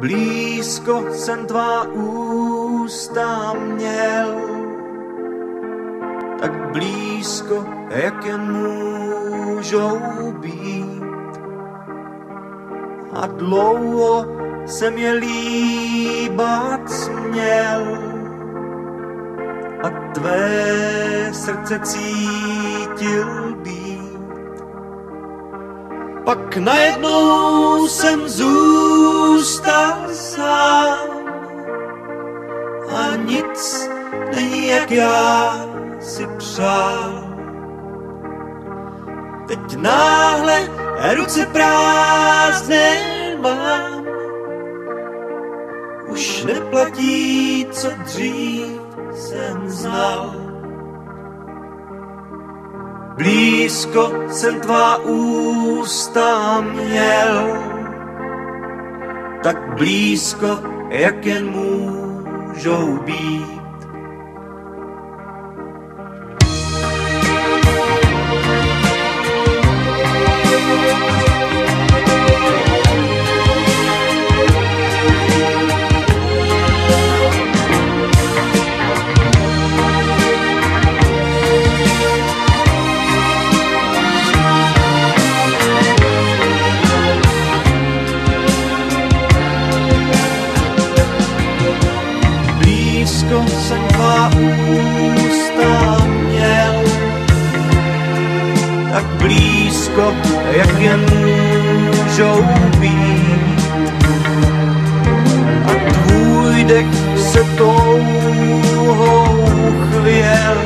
blízko jsem tvá ústa měl, tak blízko, jak jen můžou být. A dlouho jsem je líbat směl a tvé srdce cítil být. Pak najednou jsem zůstal sám a nic není, jak já si přál. Teď náhle ruce prázdné mám, už neplatí, co dřív jsem znal. Blízko jsem tvá ústa měl, tak blízko, jak jen můžou být. Blízko jsem tvá ústa měl, tak blízko, jak jen můžou být. A tvůj dech se touhou chvěl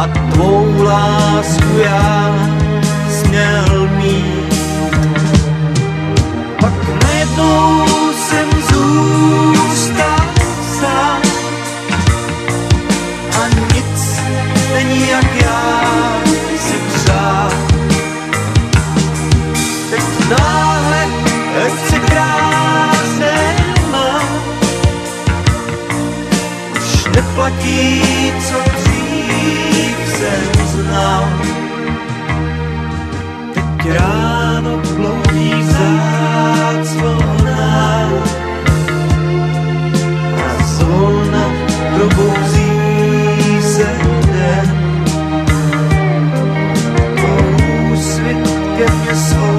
a tvou lásku já směl mít. Pak najednou jsem zůstal sám a nic není, jak já si přál. Teď náhle chci krásné mám, už neplatí, co dřív jsem znal. Teď ráno bloudí v záclonách a zvolna probouzí se den. To úsvit ke mně svou